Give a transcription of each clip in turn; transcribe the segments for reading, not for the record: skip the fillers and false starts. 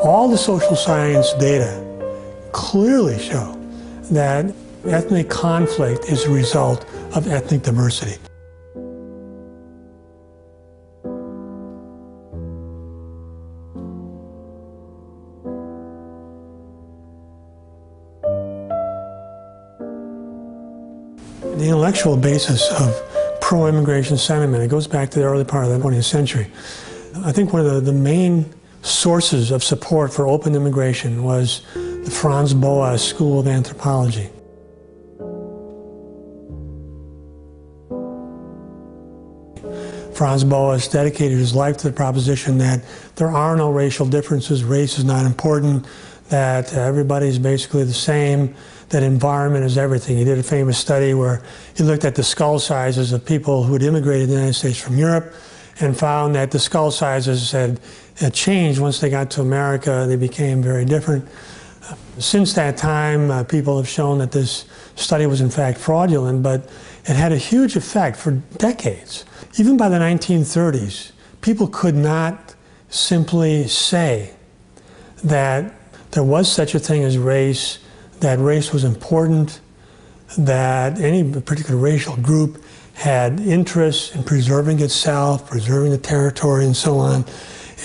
All the social science data clearly show that ethnic conflict is a result of ethnic diversity. The intellectual basis of pro-immigration sentiment, it goes back to the early part of the 20th century. I think one of the main sources of support for open immigration was the Franz Boas School of Anthropology. Franz Boas dedicated his life to the proposition that there are no racial differences, race is not important, that everybody's basically the same, that environment is everything. He did a famous study where he looked at the skull sizes of people who had immigrated to the United States from Europe and found that the skull sizes had changed once they got to America. They became very different. Since that time, people have shown that this study was in fact fraudulent, but it had a huge effect for decades. Even by the 1930s, people could not simply say that there was such a thing as race, that race was important, that any particular racial group had interests in preserving itself, preserving the territory, and so on.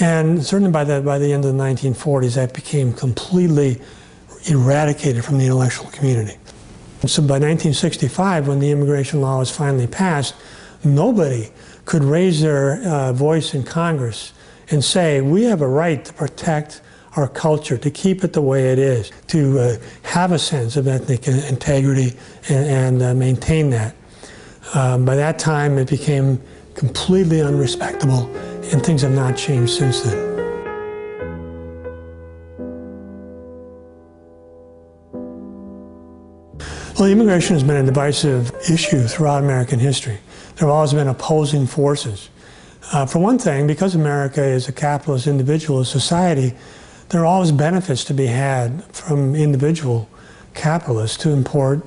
And certainly by the end of the 1940s, that became completely eradicated from the intellectual community. So by 1965, when the immigration law was finally passed, nobody could raise their voice in Congress and say, we have a right to protect our culture, to keep it the way it is, to have a sense of ethnic integrity and maintain that. By that time, it became completely unrespectable, and things have not changed since then. Well, immigration has been a divisive issue throughout American history. There have always been opposing forces. For one thing, because America is a capitalist, individualist society, there are always benefits to be had from individual capitalists to import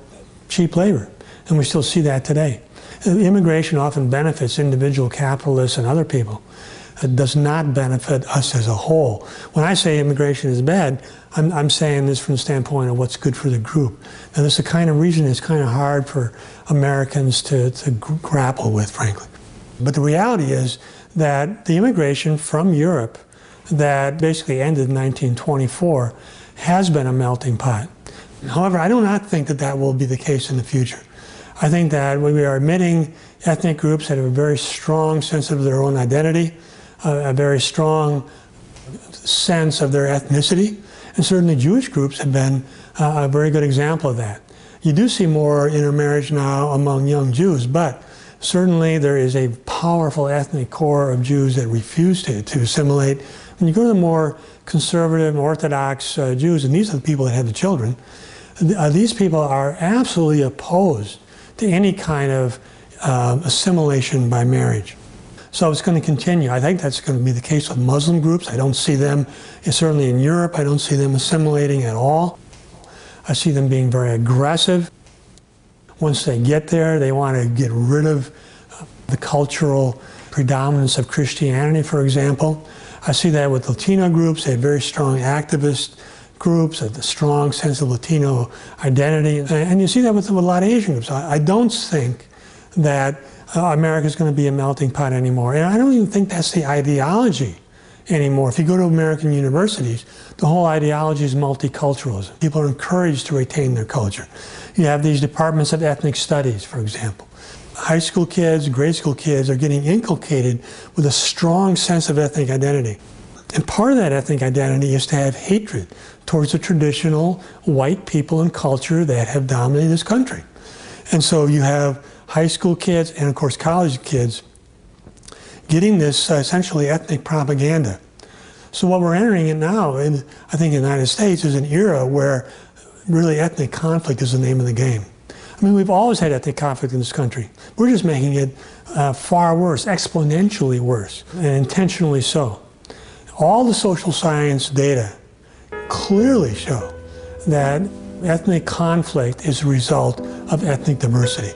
cheap labor, and we still see that today. Immigration often benefits individual capitalists and other people. It does not benefit us as a whole. When I say immigration is bad, I'm saying this from the standpoint of what's good for the group. Now, this is the kind of reason it's kind of hard for Americans to grapple with, frankly. But the reality is that the immigration from Europe that basically ended in 1924 has been a melting pot. However, I do not think that that will be the case in the future. I think that we are admitting ethnic groups that have a very strong sense of their own identity, a very strong sense of their ethnicity, and certainly Jewish groups have been a very good example of that. You do see more intermarriage now among young Jews, but certainly there is a powerful ethnic core of Jews that refuse to assimilate. When you go to the more conservative, Orthodox Jews, and these are the people that have the children, these people are absolutely opposed to any kind of assimilation by marriage. So it's going to continue. I think that's going to be the case with Muslim groups. I don't see them, certainly in Europe, I don't see them assimilating at all. I see them being very aggressive. Once they get there, they want to get rid of the cultural predominance of Christianity, for example. I see that with Latino groups. They have very strong activist groups, a strong sense of Latino identity. And you see that with a lot of Asian groups. I don't think that America is going to be a melting pot anymore. And I don't even think that's the ideology anymore. If you go to American universities, the whole ideology is multiculturalism. People are encouraged to retain their culture. You have these departments of ethnic studies, for example. High school kids, grade school kids are getting inculcated with a strong sense of ethnic identity. And part of that ethnic identity is to have hatred towards the traditional white people and culture that have dominated this country. And so you have high school kids and, of course, college kids getting this essentially ethnic propaganda. So what we're entering in now, I think, in the United States, is an era where really ethnic conflict is the name of the game. I mean, we've always had ethnic conflict in this country. We're just making it far worse, exponentially worse, and intentionally so. All the social science data clearly show that ethnic conflict is a result of ethnic diversity.